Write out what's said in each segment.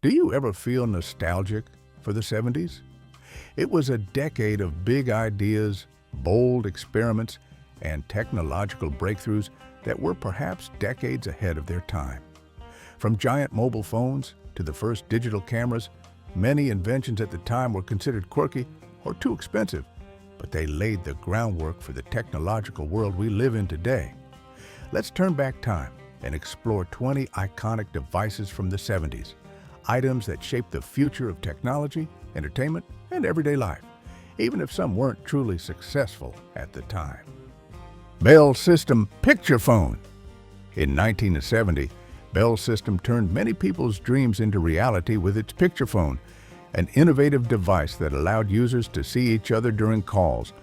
Do you ever feel nostalgic for the 70s? It was a decade of big ideas, bold experiments, and technological breakthroughs that were perhaps decades ahead of their time. From giant mobile phones to the first digital cameras, many inventions at the time were considered quirky or too expensive, but they laid the groundwork for the technological world we live in today. Let's turn back time and explore 20 iconic devices from the 70s, items that shaped the future of technology, entertainment, and everyday life, even if some weren't truly successful at the time. Bell System Picture Phone. In 1970, Bell System turned many people's dreams into reality with its picture phone, an innovative device that allowed users to see each other during calls,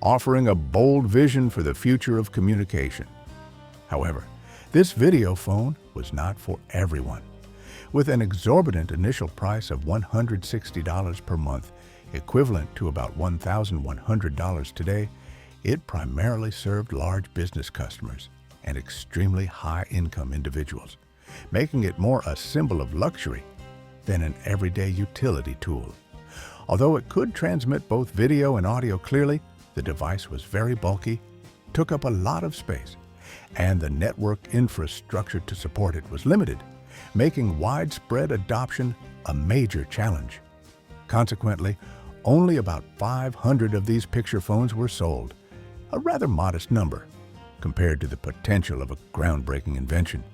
offering a bold vision for the future of communication. However, this video phone was not for everyone. With an exorbitant initial price of $160 per month, equivalent to about $1,100 today, it primarily served large business customers and extremely high-income individuals, making it more a symbol of luxury than an everyday utility tool. Although it could transmit both video and audio clearly, the device was very bulky, took up a lot of space, and the network infrastructure to support it was limited, making widespread adoption a major challenge. Consequently, only about 500 of these picture phones were sold, a rather modest number compared to the potential of a groundbreaking invention.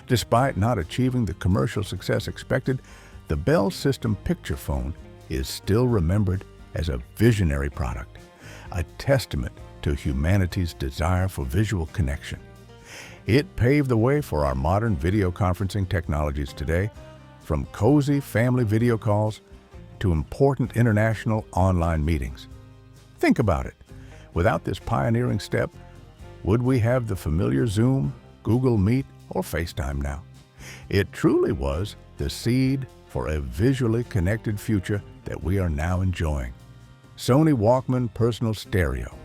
Despite not achieving the commercial success expected, the Bell System Picture Phone is still remembered as a visionary product, a testament to humanity's desire for visual connection. It paved the way for our modern video conferencing technologies today, from cozy family video calls to important international online meetings. Think about it. Without this pioneering step, would we have the familiar Zoom, Google Meet, or FaceTime now? It truly was the seed for a visually connected future that we are now enjoying. Sony Walkman Personal Stereo.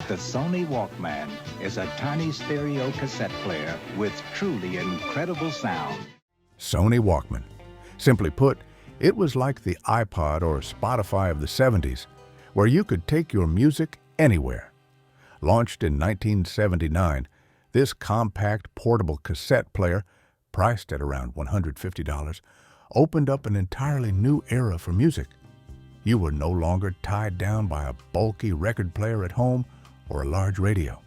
The Sony Walkman is a tiny stereo cassette player with truly incredible sound. Sony Walkman. Simply put, it was like the iPod or Spotify of the 70s, where you could take your music anywhere. Launched in 1979, this compact portable cassette player, priced at around $150, opened up an entirely new era for music. You were no longer tied down by a bulky record player at home or a large radio.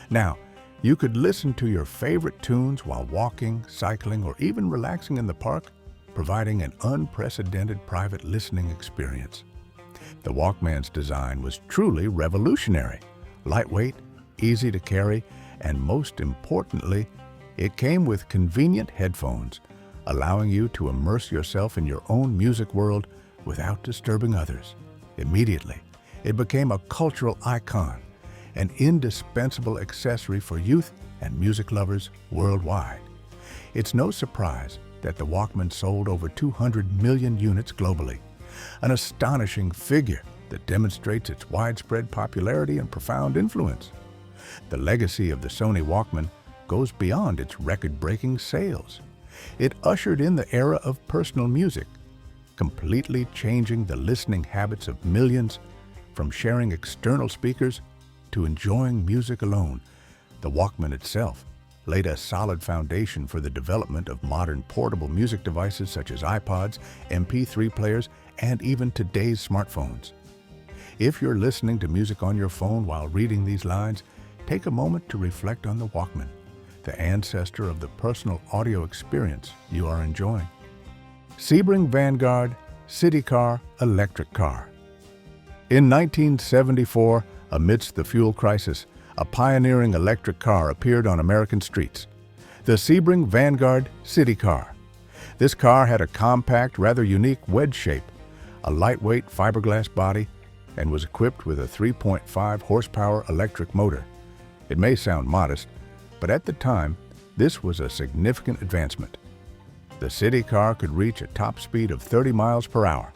Now, you could listen to your favorite tunes while walking, cycling, or even relaxing in the park, providing an unprecedented private listening experience. The Walkman's design was truly revolutionary, lightweight, easy to carry, and most importantly, it came with convenient headphones, allowing you to immerse yourself in your own music world without disturbing others. Immediately, it became a cultural icon, an indispensable accessory for youth and music lovers worldwide. It's no surprise that the Walkman sold over 200 million units globally, an astonishing figure that demonstrates its widespread popularity and profound influence. The legacy of the Sony Walkman goes beyond its record-breaking sales. It ushered in the era of personal music, completely changing the listening habits of millions. From sharing external speakers to enjoying music alone, the Walkman itself laid a solid foundation for the development of modern portable music devices such as iPods, MP3 players, and even today's smartphones. If you're listening to music on your phone while reading these lines, take a moment to reflect on the Walkman, the ancestor of the personal audio experience you are enjoying. Sebring Vanguard City Car Electric Car. In 1974, amidst the fuel crisis, a pioneering electric car appeared on American streets, the Sebring Vanguard City Car. This car had a compact, rather unique wedge shape, a lightweight fiberglass body, and was equipped with a 3.5 horsepower electric motor. It may sound modest, but at the time, this was a significant advancement. The city car could reach a top speed of 30 miles per hour,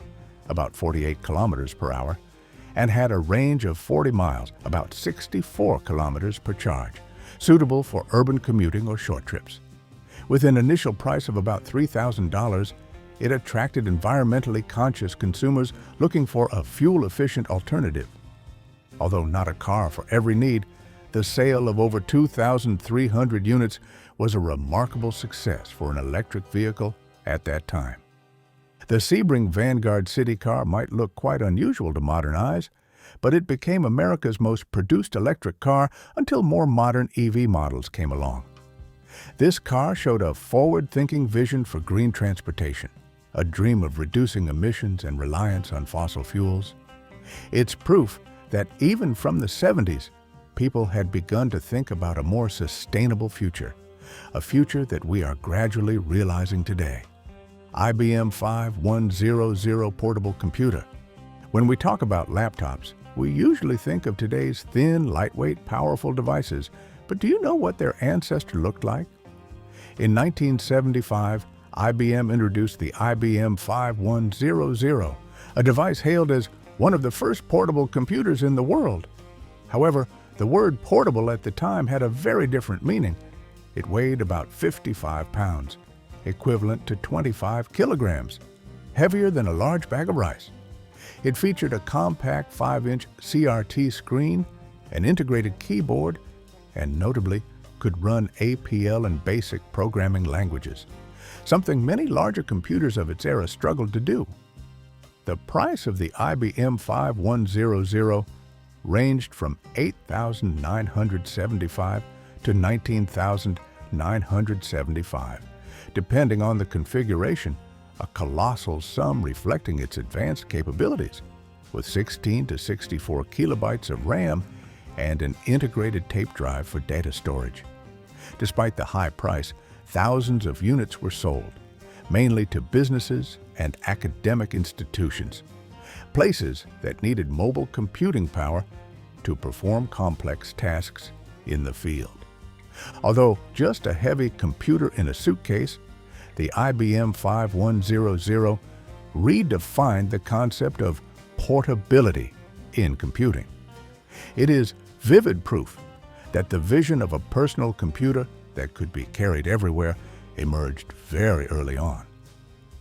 about 48 kilometers per hour, and had a range of 40 miles, about 64 kilometers per charge, suitable for urban commuting or short trips. With an initial price of about $3,000, It attracted environmentally conscious consumers looking for a fuel-efficient alternative. Although not a car for every need, the sale of over 2,300 units was a remarkable success for an electric vehicle at that time. The Sebring Vanguard city car might look quite unusual to modern eyes, but it became America's most produced electric car until more modern EV models came along. This car showed a forward-thinking vision for green transportation, a dream of reducing emissions and reliance on fossil fuels. It's proof that even from the 70s, people had begun to think about a more sustainable future, a future that we are gradually realizing today. IBM 5100 portable computer. When we talk about laptops, we usually think of today's thin, lightweight, powerful devices, but do you know what their ancestor looked like? In 1975, IBM introduced the IBM 5100, a device hailed as one of the first portable computers in the world. However, the word portable at the time had a very different meaning. It weighed about 55 pounds, equivalent to 25 kilograms, heavier than a large bag of rice. It featured a compact 5-inch CRT screen, an integrated keyboard, and notably could run APL and BASIC programming languages, something many larger computers of its era struggled to do. The price of the IBM 5100 ranged from $8,975 to $19,975, depending on the configuration, a colossal sum reflecting its advanced capabilities, with 16 to 64 kilobytes of RAM and an integrated tape drive for data storage. Despite the high price, thousands of units were sold, mainly to businesses and academic institutions, places that needed mobile computing power to perform complex tasks in the field. Although just a heavy computer in a suitcase, the IBM 5100 redefined the concept of portability in computing. It is vivid proof that the vision of a personal computer that could be carried everywhere emerged very early on.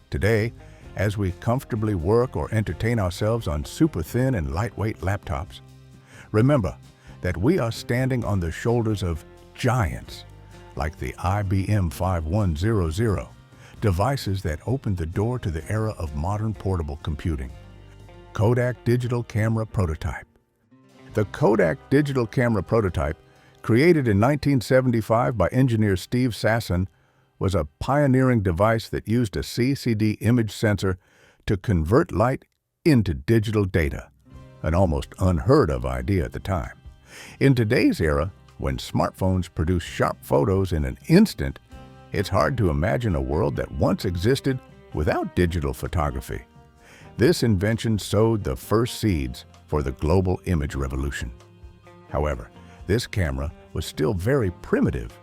Today, as we comfortably work or entertain ourselves on super thin and lightweight laptops, remember that we are standing on the shoulders of giants like the IBM 5100, devices that opened the door to the era of modern portable computing. Kodak digital camera prototype. The Kodak digital camera prototype, created in 1975 by engineer Steve Sasson, was a pioneering device that used a CCD image sensor to convert light into digital data, an almost unheard of idea at the time. In today's era, when smartphones produce sharp photos in an instant, it's hard to imagine a world that once existed without digital photography. This invention sowed the first seeds for the global image revolution. However, this camera was still very primitive.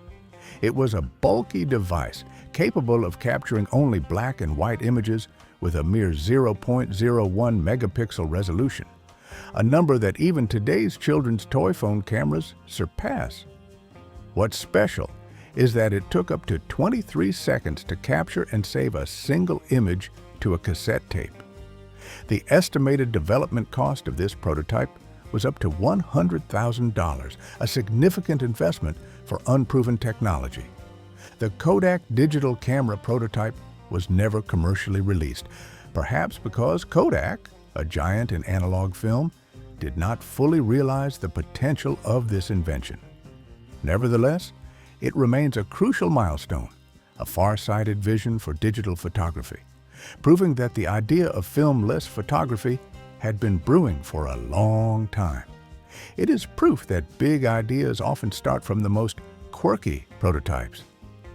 It was a bulky device capable of capturing only black and white images with a mere 0.01 megapixel resolution, a number that even today's children's toy phone cameras surpass. What's special is that it took up to 23 seconds to capture and save a single image to a cassette tape. The estimated development cost of this prototype was up to $100,000, a significant investment for unproven technology. The Kodak digital camera prototype was never commercially released, perhaps because Kodak, a giant in analog film, did not fully realize the potential of this invention. Nevertheless, it remains a crucial milestone, a far-sighted vision for digital photography, proving that the idea of film-less photography had been brewing for a long time. It is proof that big ideas often start from the most quirky prototypes,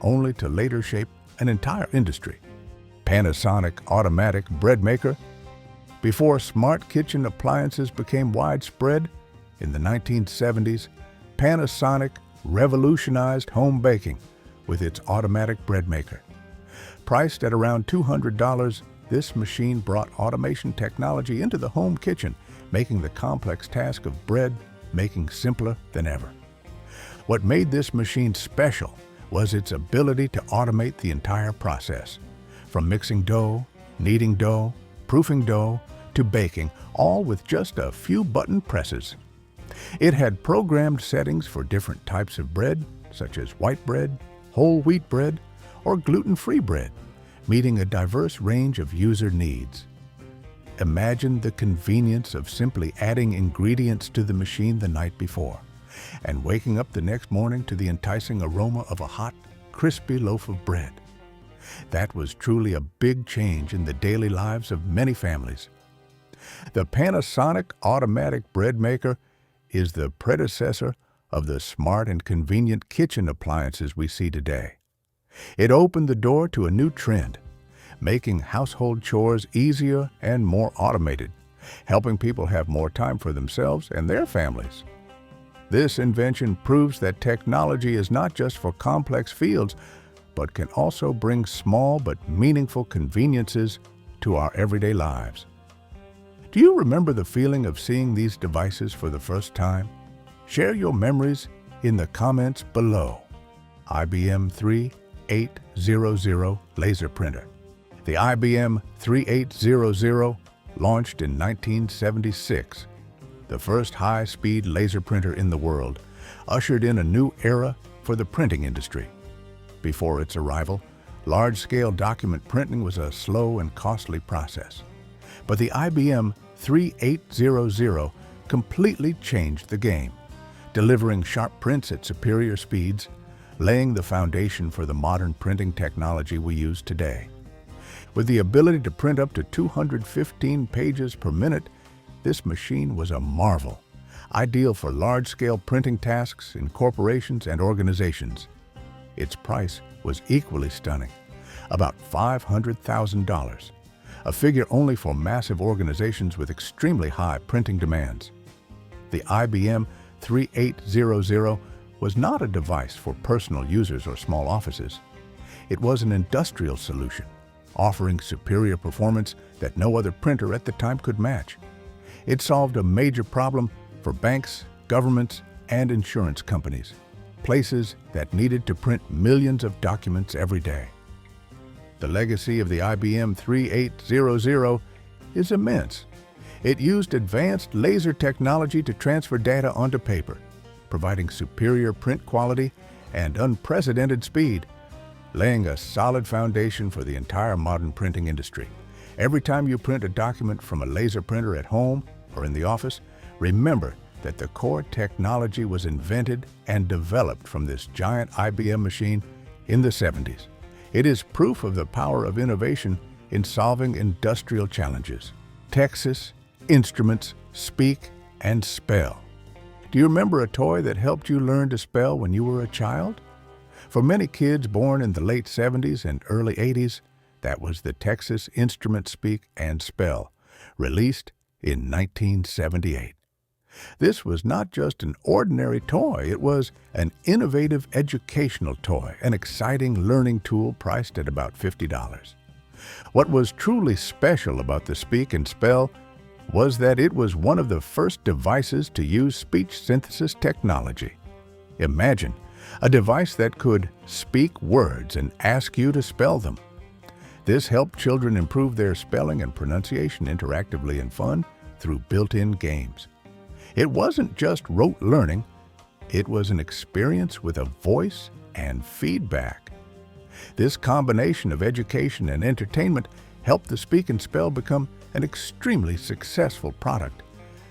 only to later shape an entire industry. Panasonic automatic bread maker. Before smart kitchen appliances became widespread in the 1970s, Panasonic revolutionized home baking with its automatic bread maker. Priced at around $200, this machine brought automation technology into the home kitchen, making the complex task of bread making simpler than ever. What made this machine special was its ability to automate the entire process, from mixing dough kneading dough, proofing dough, to baking, all with just a few button presses. It had programmed settings for different types of bread, such as white bread, whole wheat bread, or gluten-free bread, meeting a diverse range of user needs. Imagine the convenience of simply adding ingredients to the machine the night before and waking up the next morning to the enticing aroma of a hot, crispy loaf of bread. That was truly a big change in the daily lives of many families. The Panasonic automatic bread maker is the predecessor of the smart and convenient kitchen appliances we see today. It opened the door to a new trend, making household chores easier and more automated, helping people have more time for themselves and their families. This invention proves that technology is not just for complex fields, but can also bring small but meaningful conveniences to our everyday lives. Do you remember the feeling of seeing these devices for the first time? Share your memories in the comments below. IBM 3800 laser printer. The IBM 3800 launched in 1976. The first high-speed laser printer in the world, ushered in a new era for the printing industry. Before its arrival, large-scale document printing was a slow and costly process. But the IBM 3800 completely changed the game, delivering sharp prints at superior speeds, laying the foundation for the modern printing technology we use today. With the ability to print up to 215 pages per minute, this machine was a marvel, ideal for large-scale printing tasks in corporations and organizations. Its price was equally stunning, about $500,000, a figure only for massive organizations with extremely high printing demands. The IBM 3800 was not a device for personal users or small offices. It was an industrial solution, offering superior performance that no other printer at the time could match. It solved a major problem for banks, governments, and insurance companies, places that needed to print millions of documents every day. The legacy of the IBM 3800 is immense. It used advanced laser technology to transfer data onto paper, providing superior print quality and unprecedented speed, laying a solid foundation for the entire modern printing industry. Every time you print a document from a laser printer at home or in the office, remember that the core technology was invented and developed from this giant IBM machine in the 70s. It is proof of the power of innovation in solving industrial challenges. Texas Instruments Speak and Spell. Do you remember a toy that helped you learn to spell when you were a child? For many kids born in the late 70s and early 80s, that was the Texas Instruments Speak and Spell, released in 1978. This was not just an ordinary toy, it was an innovative educational toy, an exciting learning tool priced at about $50. What was truly special about the Speak and Spell was that it was one of the first devices to use speech synthesis technology. Imagine a device that could speak words and ask you to spell them. This helped children improve their spelling and pronunciation interactively and fun through built-in games. It wasn't just rote learning, it was an experience with a voice and feedback. This combination of education and entertainment helped the Speak and Spell become an extremely successful product,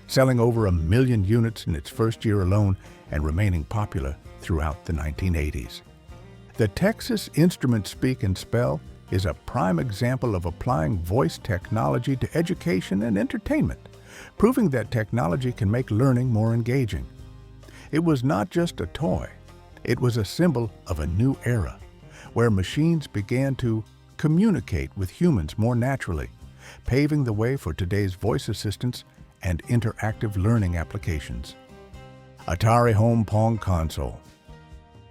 selling over 1 million units in its first year alone and remaining popular throughout the 1980s. The Texas Instruments Speak and Spell is a prime example of applying voice technology to education and entertainment, proving that technology can make learning more engaging. It was not just a toy, it was a symbol of a new era, where machines began to communicate with humans more naturally, paving the way for today's voice assistants and interactive learning applications. Atari Home Pong Console.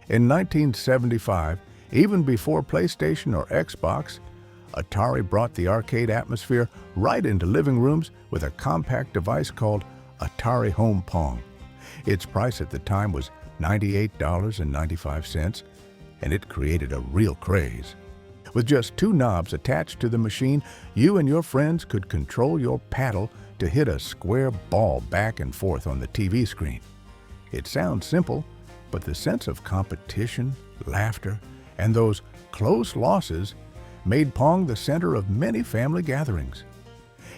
In 1975, even before PlayStation or Xbox, Atari brought the arcade atmosphere right into living rooms with a compact device called Atari Home Pong. Its price at the time was $98.95, and it created a real craze. With just two knobs attached to the machine, you and your friends could control your paddle to hit a square ball back and forth on the TV screen. It sounds simple, but the sense of competition, laughter, and those close losses made Pong the center of many family gatherings.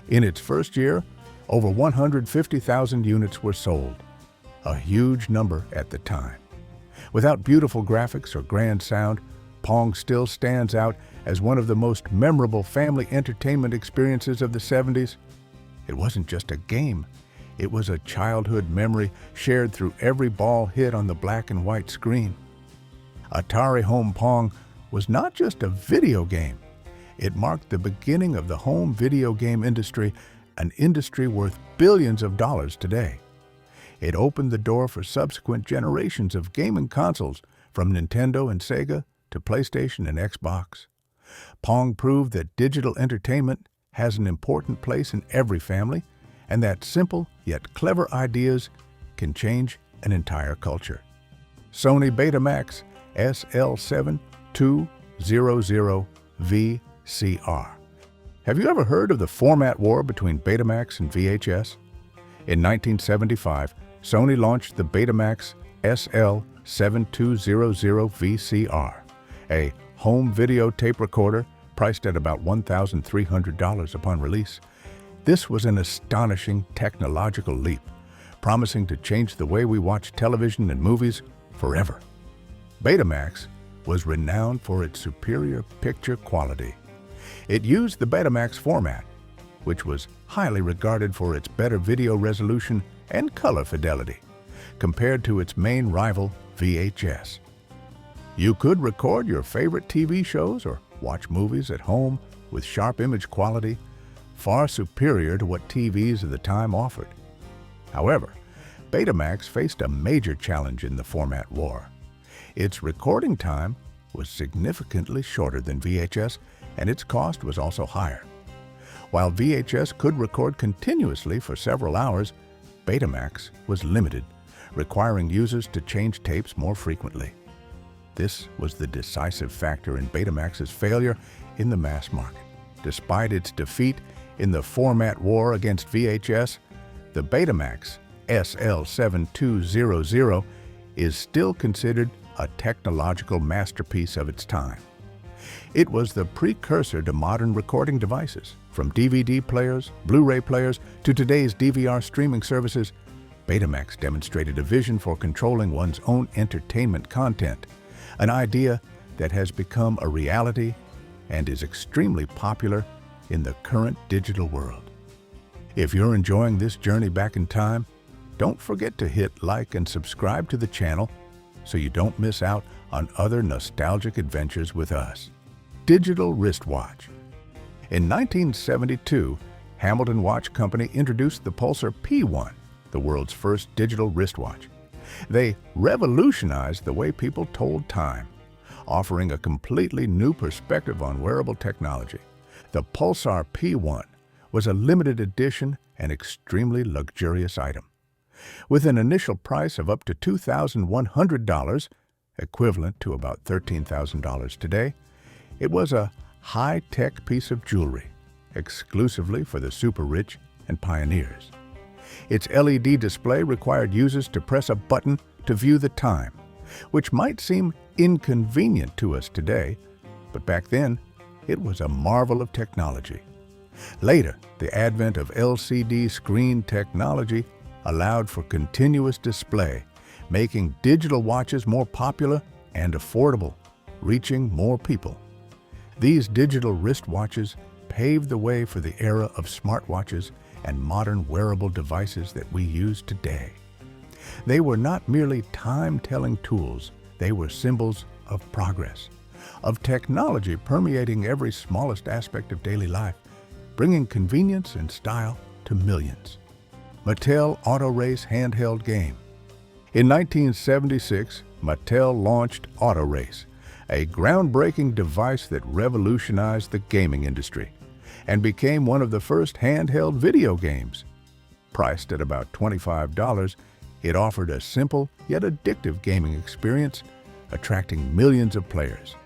In its first year, over 150,000 units were sold, a huge number at the time. Without beautiful graphics or grand sound, Pong still stands out as one of the most memorable family entertainment experiences of the 70s. It wasn't just a game, it was a childhood memory shared through every ball hit on the black and white screen. Atari Home Pong was not just a video game. It marked the beginning of the home video game industry, an industry worth billions of dollars today. It opened the door for subsequent generations of gaming consoles, from Nintendo and Sega to PlayStation and Xbox. Pong proved that digital entertainment has an important place in every family, and that simple yet clever ideas can change an entire culture. Sony Betamax SL7200 VCR. Have you ever heard of the format war between Betamax and VHS? In 1975, Sony launched the Betamax SL7200 VCR, a home video tape recorder priced at about $1,300 upon release. This was an astonishing technological leap, promising to change the way we watch television and movies forever. Betamax was renowned for its superior picture quality. It used the Betamax format, which was highly regarded for its better video resolution and color fidelity, compared to its main rival, VHS. You could record your favorite TV shows or watch movies at home with sharp image quality, far superior to what TVs of the time offered. However, Betamax faced a major challenge in the format war. Its recording time was significantly shorter than VHS, and its cost was also higher. While VHS could record continuously for several hours, Betamax was limited, requiring users to change tapes more frequently. This was the decisive factor in Betamax's failure in the mass market. Despite its defeat in the format war against VHS, the Betamax SL7200 is still considered a technological masterpiece of its time. It was the precursor to modern recording devices. From DVD players, Blu-ray players, to today's DVR streaming services, Betamax demonstrated a vision for controlling one's own entertainment content, an idea that has become a reality and is extremely popular in the current digital world. If you're enjoying this journey back in time, don't forget to hit like and subscribe to the channel so you don't miss out on other nostalgic adventures with us. Digital wristwatch. In 1972, Hamilton Watch Company introduced the Pulsar P1, the world's first digital wristwatch. They revolutionized the way people told time, offering a completely new perspective on wearable technology. The Pulsar P1 was a limited edition and extremely luxurious item. With an initial price of up to $2,100, equivalent to about $13,000 today, it was a high-tech piece of jewelry, exclusively for the super-rich and pioneers. Its LED display required users to press a button to view the time, which might seem inconvenient to us today, but back then, it was a marvel of technology. Later, the advent of LCD screen technology allowed for continuous display, making digital watches more popular and affordable, reaching more people. These digital wristwatches paved the way for the era of smartwatches and modern wearable devices that we use today. They were not merely time-telling tools, they were symbols of progress, of technology permeating every smallest aspect of daily life, bringing convenience and style to millions. Mattel Auto Race handheld game. In 1976, Mattel launched Auto Race, a groundbreaking device that revolutionized the gaming industry and became one of the first handheld video games. Priced at about $25, it offered a simple yet addictive gaming experience, attracting millions of players.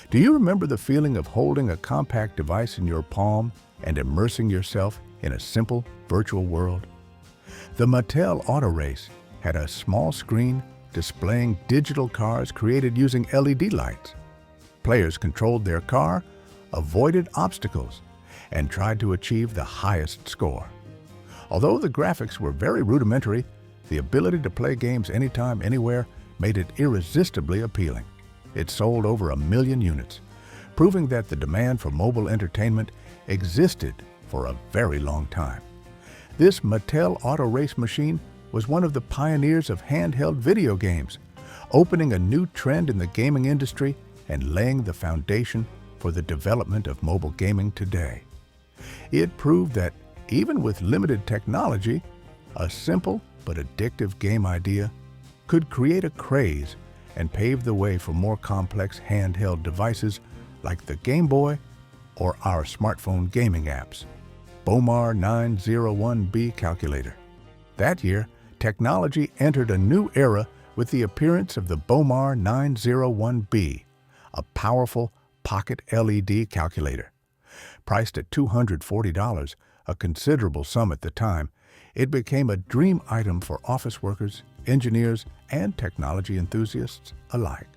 Do you remember the feeling of holding a compact device in your palm and immersing yourself in a simple virtual world? The Mattel Auto Race had a small screen displaying digital cars created using LED lights. Players controlled their car, avoided obstacles, and tried to achieve the highest score. Although the graphics were very rudimentary, the ability to play games anytime, anywhere made it irresistibly appealing. It sold over 1 million units, proving that the demand for mobile entertainment existed for a very long time. This Mattel Auto Race machine was one of the pioneers of handheld video games, opening a new trend in the gaming industry and laying the foundation for the development of mobile gaming today. It proved that even with limited technology, a simple but addictive game idea could create a craze and pave the way for more complex handheld devices like the Game Boy or our smartphone gaming apps. Bomar 901B calculator. That year, technology entered a new era with the appearance of the Bomar 901B, a powerful pocket LED calculator. Priced at $240, a considerable sum at the time, it became a dream item for office workers, engineers, and technology enthusiasts alike.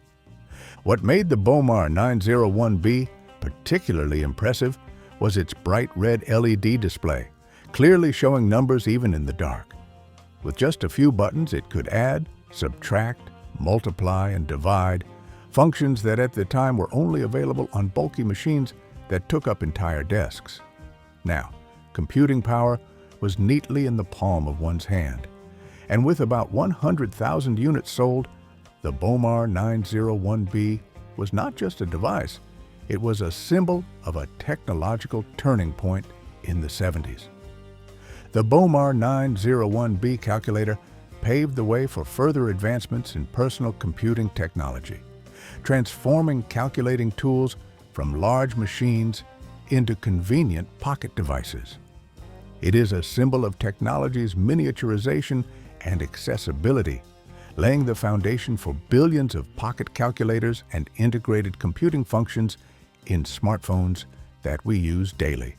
What made the Bomar 901B particularly impressive was its bright red LED display, clearly showing numbers even in the dark. With just a few buttons, it could add, subtract, multiply, and divide, functions that at the time were only available on bulky machines that took up entire desks. Now, computing power was neatly in the palm of one's hand, and with about 100,000 units sold, the Bomar 901B was not just a device, it was a symbol of a technological turning point in the 70s. The Bomar 901B calculator paved the way for further advancements in personal computing technology, transforming calculating tools from large machines into convenient pocket devices. It is a symbol of technology's miniaturization and accessibility, laying the foundation for billions of pocket calculators and integrated computing functions in smartphones that we use daily.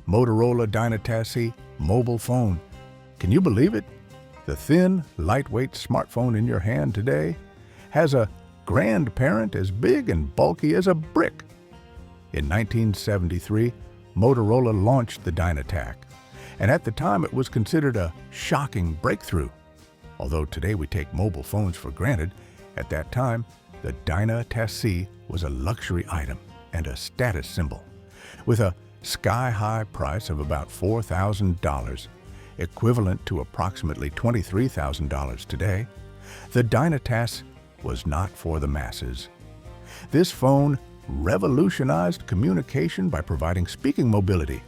Motorola Dinatassi mobile phone. Can you believe it? The thin, lightweight smartphone in your hand today has a grandparent as big and bulky as a brick. In 1973, Motorola launched the Dynatac, and at the time it was considered a shocking breakthrough. Although today we take mobile phones for granted, at that time, the Dinatassi was a luxury item and a status symbol. With a sky-high price of about $4,000, equivalent to approximately $23,000 today, the Dynatass was not for the masses. This phone revolutionized communication by providing speaking mobility,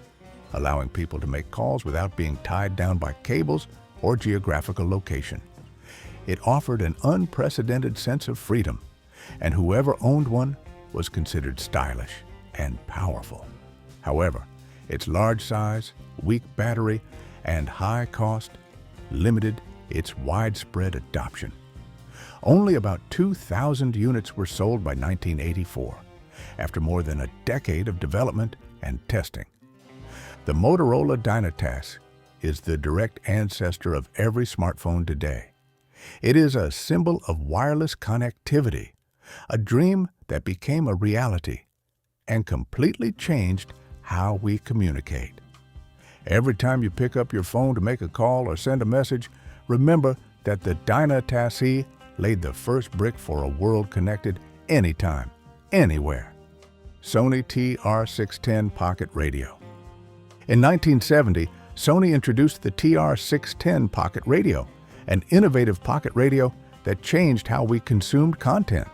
allowing people to make calls without being tied down by cables or geographical location. It offered an unprecedented sense of freedom, and whoever owned one was considered stylish and powerful. However, its large size, weak battery, and high cost limited its widespread adoption. Only about 2,000 units were sold by 1984, after more than a decade of development and testing. The Motorola Dynatass is the direct ancestor of every smartphone today. It is a symbol of wireless connectivity, a dream that became a reality and completely changed how we communicate. Every time you pick up your phone to make a call or send a message, remember that the Dinatassi laid the first brick for a world connected anytime, anywhere. Sony TR610 Pocket Radio. In 1970, Sony introduced the TR610 Pocket Radio, an innovative pocket radio that changed how we consumed content.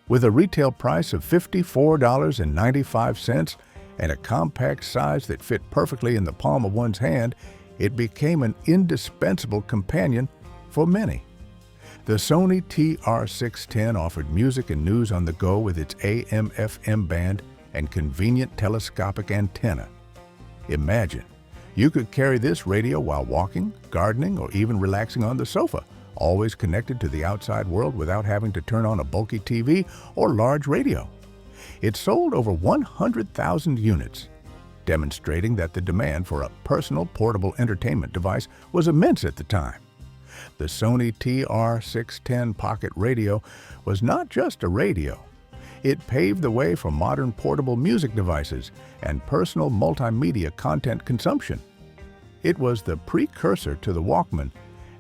With a retail price of $54.95 and a compact size that fit perfectly in the palm of one's hand, it became an indispensable companion for many. The Sony TR610 offered music and news on the go with its AM/FM band and convenient telescopic antenna. Imagine, you could carry this radio while walking, gardening, or even relaxing on the sofa, always connected to the outside world without having to turn on a bulky TV or large radio. It sold over 100,000 units, demonstrating that the demand for a personal portable entertainment device was immense at the time. The Sony TR-610 pocket radio was not just a radio. It paved the way for modern portable music devices and personal multimedia content consumption. It was the precursor to the Walkman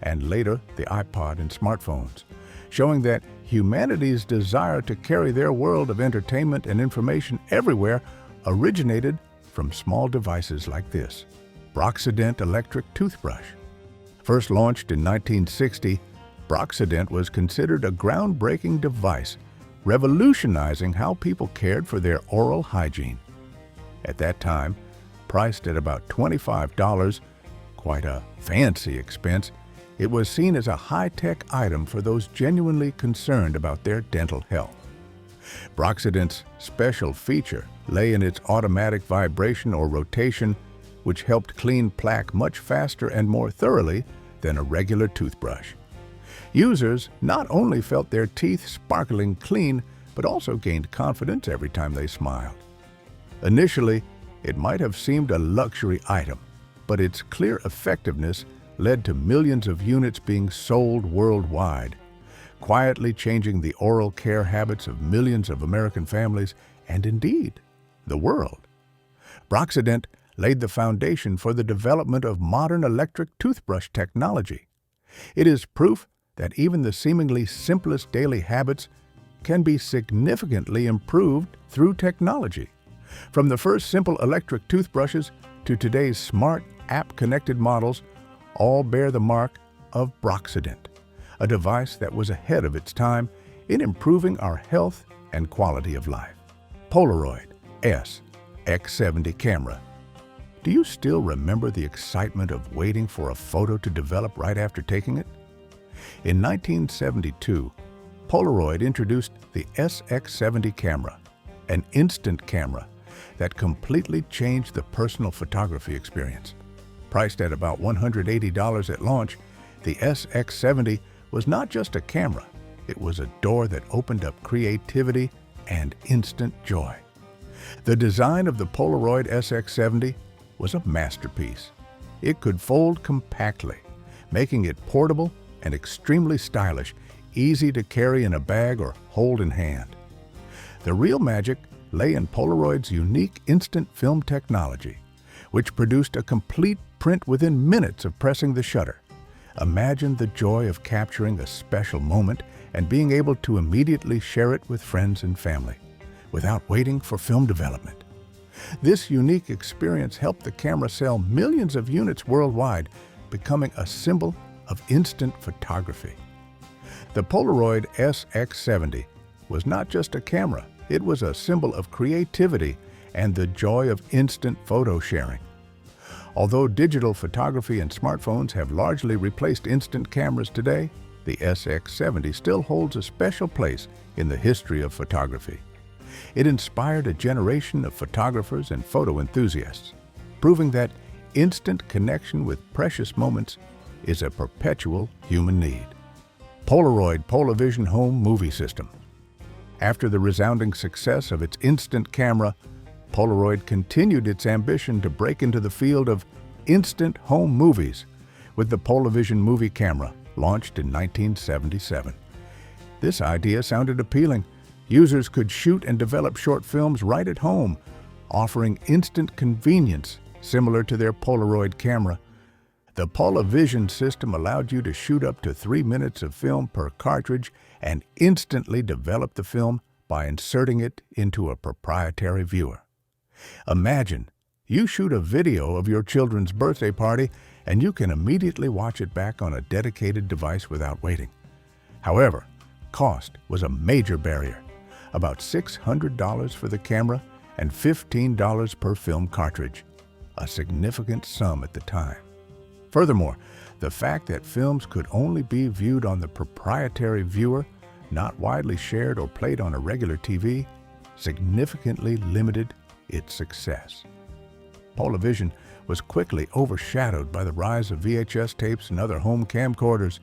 and later the iPod and smartphones, showing that humanity's desire to carry their world of entertainment and information everywhere originated from small devices like this. Broxident electric toothbrush. First launched in 1960, Broxident was considered a groundbreaking device, revolutionizing how people cared for their oral hygiene. At that time, priced at about $25, quite a fancy expense, it was seen as a high-tech item for those genuinely concerned about their dental health. Broxident's special feature lay in its automatic vibration or rotation, which helped clean plaque much faster and more thoroughly than a regular toothbrush. Users not only felt their teeth sparkling clean, but also gained confidence every time they smiled. Initially, it might have seemed a luxury item, but its clear effectiveness led to millions of units being sold worldwide, quietly changing the oral care habits of millions of American families and, indeed, the world. Broxident laid the foundation for the development of modern electric toothbrush technology. It is proof that even the seemingly simplest daily habits can be significantly improved through technology. From the first simple electric toothbrushes to today's smart app-connected models, all bear the mark of Broxident, a device that was ahead of its time in improving our health and quality of life. Polaroid X70 camera. Do you still remember the excitement of waiting for a photo to develop right after taking it? In 1972, Polaroid introduced the SX70 camera, an instant camera that completely changed the personal photography experience. Priced at about $180 at launch, the SX70 was not just a camera, it was a door that opened up creativity and instant joy. The design of the Polaroid SX70 was a masterpiece. It could fold compactly, making it portable and extremely stylish, easy to carry in a bag or hold in hand. The real magic lay in Polaroid's unique instant film technology, which produced a complete print within minutes of pressing the shutter. Imagine the joy of capturing a special moment and being able to immediately share it with friends and family, without waiting for film development. This unique experience helped the camera sell millions of units worldwide, becoming a symbol of instant photography. The Polaroid SX70 was not just a camera, it was a symbol of creativity and the joy of instant photo sharing. Although digital photography and smartphones have largely replaced instant cameras today, the SX70 still holds a special place in the history of photography. It inspired a generation of photographers and photo enthusiasts, proving that instant connection with precious moments is a perpetual human need. Polaroid Polavision Home Movie System. After the resounding success of its instant camera, Polaroid continued its ambition to break into the field of instant home movies with the Polavision movie camera, launched in 1977. This idea sounded appealing. Users could shoot and develop short films right at home, offering instant convenience similar to their Polaroid camera. The Polavision system allowed you to shoot up to 3 minutes of film per cartridge and instantly develop the film by inserting it into a proprietary viewer. Imagine, you shoot a video of your children's birthday party and you can immediately watch it back on a dedicated device without waiting. However, cost was a major barrier, about $600 for the camera and $15 per film cartridge, a significant sum at the time. Furthermore, the fact that films could only be viewed on the proprietary viewer, not widely shared or played on a regular TV, significantly limited its success. Polavision was quickly overshadowed by the rise of VHS tapes and other home camcorders,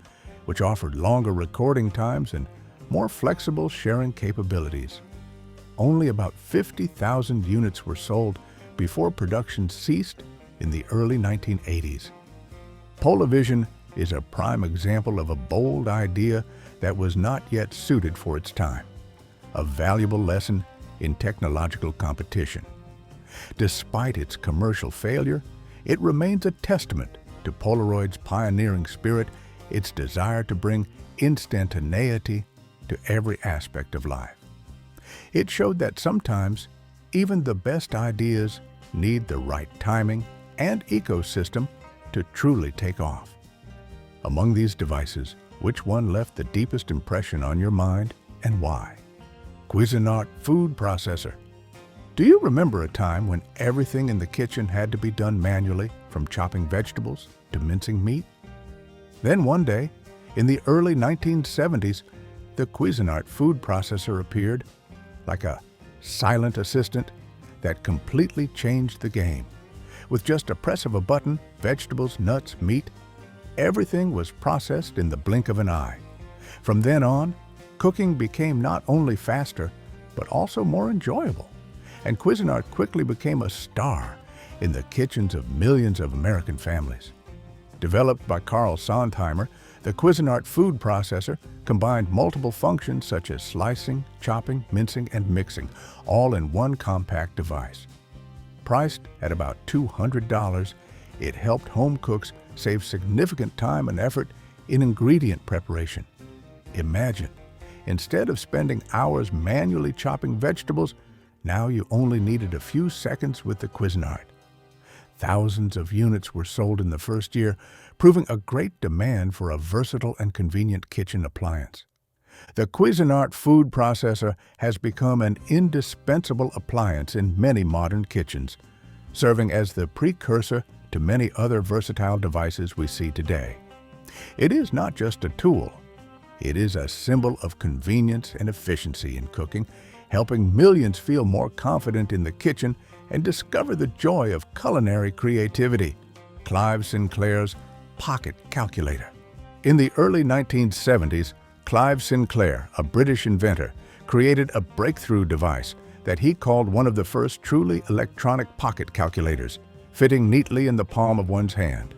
which offered longer recording times and more flexible sharing capabilities. only about 50,000 units were sold before production ceased in the early 1980s. Polavision is a prime example of a bold idea that was not yet suited for its time, a valuable lesson in technological competition. Despite its commercial failure, it remains a testament to Polaroid's pioneering spirit, its desire to bring instantaneity to every aspect of life. It showed that sometimes even the best ideas need the right timing and ecosystem to truly take off. Among these devices, which one left the deepest impression on your mind and why? Quizart food processor. Do you remember a time when everything in the kitchen had to be done manually, from chopping vegetables to mincing meat? Then one day, in the early 1970s, the Quizart food processor appeared, like a silent assistant that completely changed the game. With just a press of a button, vegetables, nuts, meat, everything was processed in the blink of an eye. From then on, cooking became not only faster, but also more enjoyable, and Quizart quickly became a star in the kitchens of millions of American families. Developed by Carl Sondheimer, the Quizart food processor combined multiple functions such as slicing, chopping, mincing, and mixing, all in one compact device. Priced at about $200, it helped home cooks save significant time and effort in ingredient preparation. Imagine, instead of spending hours manually chopping vegetables, now you only needed a few seconds with the Quizart. Thousands of units were sold in the first year, proving a great demand for a versatile and convenient kitchen appliance. The Quizart food processor has become an indispensable appliance in many modern kitchens, serving as the precursor to many other versatile devices we see today. It is not just a tool. It is a symbol of convenience and efficiency in cooking, helping millions feel more confident in the kitchen and discover the joy of culinary creativity. Clive Sinclair's pocket calculator. In the early 1970s, Clive Sinclair, a British inventor, created a breakthrough device that he called one of the first truly electronic pocket calculators, fitting neatly in the palm of one's hand.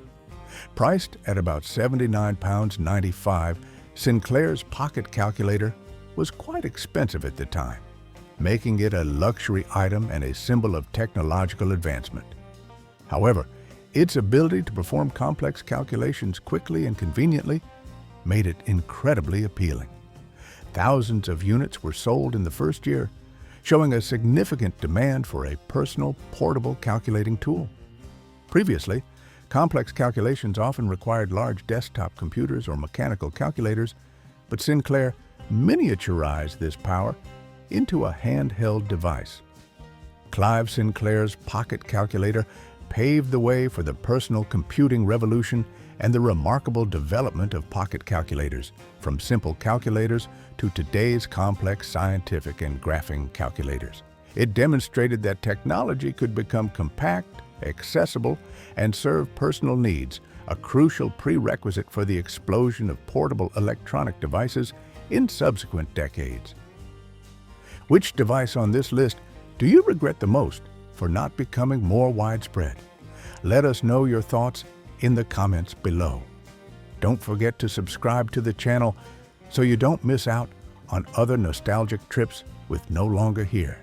Priced at about £79.95, Sinclair's pocket calculator was quite expensive at the time, making it a luxury item and a symbol of technological advancement. However, its ability to perform complex calculations quickly and conveniently made it incredibly appealing. Thousands of units were sold in the first year, showing a significant demand for a personal, portable calculating tool. Previously, complex calculations often required large desktop computers or mechanical calculators, but Sinclair miniaturized this power into a handheld device. Clive Sinclair's pocket calculator paved the way for the personal computing revolution and the remarkable development of pocket calculators, from simple calculators to today's complex scientific and graphing calculators. It demonstrated that technology could become compact, accessible, and serve personal needs, a crucial prerequisite for the explosion of portable electronic devices in subsequent decades. Which device on this list do you regret the most for not becoming more widespread? Let us know your thoughts in the comments below. Don't forget to subscribe to the channel so you don't miss out on other nostalgic trips with no longer here.